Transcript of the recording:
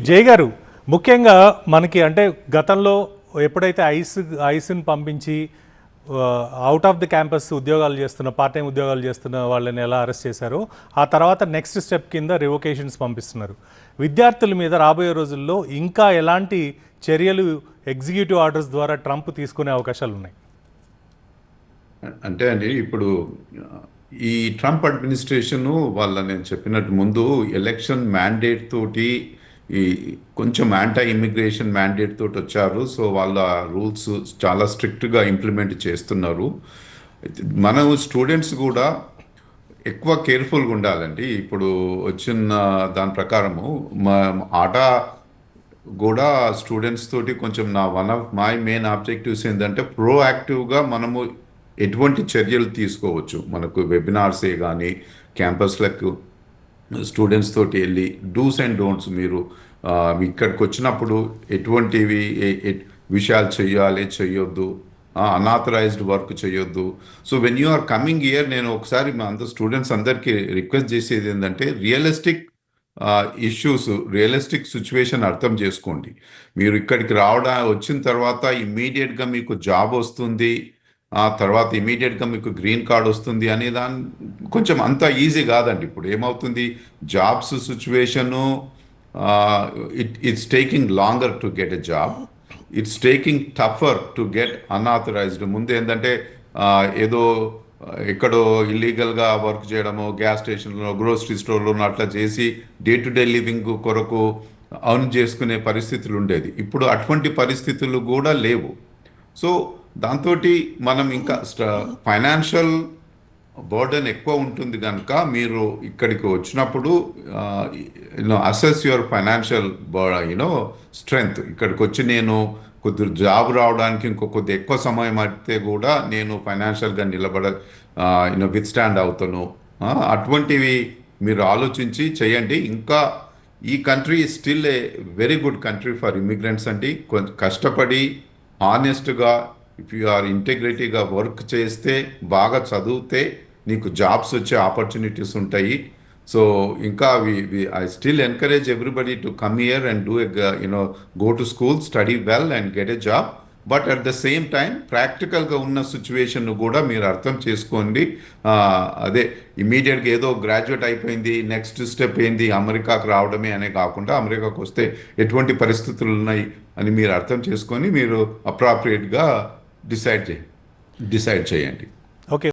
జై గారు, ముఖ్యంగా మనకి అంటే గతంలో ఎప్పుడైతే ఐస్ని పంపించి అవుట్ ఆఫ్ ది క్యాంపస్ ఉద్యోగాలు చేస్తున్న పార్ట్ టైం ఉద్యోగాలు చేస్తున్న వాళ్ళని ఎలా అరెస్ట్ చేశారో ఆ తర్వాత నెక్స్ట్ స్టెప్ కింద రివొకేషన్స్ పంపిస్తున్నారు. విద్యార్థుల మీద రాబోయే రోజుల్లో ఇంకా ఎలాంటి చర్యలు ఎగ్జిక్యూటివ్ ఆర్డర్స్ ద్వారా ట్రంప్ తీసుకునే అవకాశాలు ఉన్నాయి? అంటే అండి ఇప్పుడు ఈ ట్రంప్ అడ్మినిస్ట్రేషన్ నేను చెప్పినట్టు ముందు ఎలక్షన్ మ్యాండేట్ తోటి ఈ కొంచెం యాంటీ ఇమిగ్రేషన్ మ్యాండేట్ తోటి వచ్చారు. సో వాళ్ళ రూల్స్ చాలా స్ట్రిక్ట్గా ఇంప్లిమెంట్ చేస్తున్నారు. మన స్టూడెంట్స్ కూడా ఎక్కువ కేర్ఫుల్గా ఉండాలండి. ఇప్పుడు వచ్చిన దాని ప్రకారము మా ఆట కూడా స్టూడెంట్స్ తోటి కొంచెం one of my main objectives ఏంటంటే ప్రోయాక్టివ్గా మనము ఎటువంటి చర్యలు తీసుకోవచ్చు. మనకు వెబినార్సే కానీ క్యాంపస్లకు స్టూడెంట్స్ తోటి వెళ్ళి డూస్ అండ్ డోంట్స్ మీరు ఇక్కడికి వచ్చినప్పుడు ఎటువంటివి విషయాలు చెయ్యాలి చెయ్యొద్దు, అన్ఆథరైజ్డ్ వర్క్ చేయొద్దు. So when you are coming year నేను ఒకసారి మా స్టూడెంట్స్ అందరికీ రిక్వెస్ట్ చేసేది ఏంటంటే రియలిస్టిక్ ఇష్యూస్, రియలిస్టిక్ సిచ్యువేషన్ అర్థం చేసుకోండి. మీరు ఇక్కడికి వచ్చిన తర్వాత ఇమ్మీడియట్గా మీకు జాబ్ వస్తుంది, ఆ తర్వాత ఇమీడియట్గా మీకు గ్రీన్ కార్డ్ వస్తుంది అనే దాని కొంచెం అంత ఈజీ కాదండి. ఇప్పుడు ఏమవుతుంది, jobs situation it's taking longer to get a job, it's taking tougher to get unauthorised. ముందు ఏంటంటే ఏదో ఎక్కడో ఇల్లీగల్గా వర్క్ చేయడము, గ్యాస్ స్టేషన్లో గ్రోసరీ స్టోర్లో అట్లా చేసి డే టు డే లివింగ్ కొరకు అర్న్ చేసుకునే పరిస్థితులు ఉండేది. ఇప్పుడు అటువంటి పరిస్థితులు కూడా లేవు. సో దాంతో మనం ఇంకా ఫైనాన్షియల్ బర్డెన్ ఎక్కువ ఉంటుంది కనుక మీరు ఇక్కడికి వచ్చినప్పుడు అసెస్ యువర్ ఫైనాన్షియల్ స్ట్రెంగ్త్. ఇక్కడికి వచ్చి నేను కొద్ది జాబ్ రావడానికి కొద్ది ఎక్కువ సమయం అయితే కూడా నేను ఫైనాన్షియల్గా విత్ స్టాండ్ అవుతాను. అటువంటివి మీరు ఆలోచించి చేయండి. ఇంకా ఈ country still a very good country for immigrants అండి. కష్టపడి హానెస్ట్గా ఇఫ్ యు ఆర్ ఇంటిగ్రిటీగా వర్క్ చేస్తే, బాగా చదివితే నీకు జాబ్స్ వచ్చే ఆపర్చునిటీస్ ఉంటాయి. సో ఇంకా I still encourage everybody to come here and do go to school, study well and get a job. But at the same time ప్రాక్టికల్గా ఉన్న సిచ్యువేషన్ కూడా మీరు అర్థం చేసుకోండి. అదే ఇమీడియట్గా ఏదో గ్రాడ్యుయేట్ అయిపోయింది నెక్స్ట్ స్టెప్ ఏంది అమెరికాకు రావడమే అనే కాకుండా అమెరికాకు వస్తే ఎటువంటి పరిస్థితులు ఉన్నాయి అని మీరు అర్థం చేసుకొని మీరు అప్రాప్రియేట్గా డిసైడ్ చేయండి. ఓకే.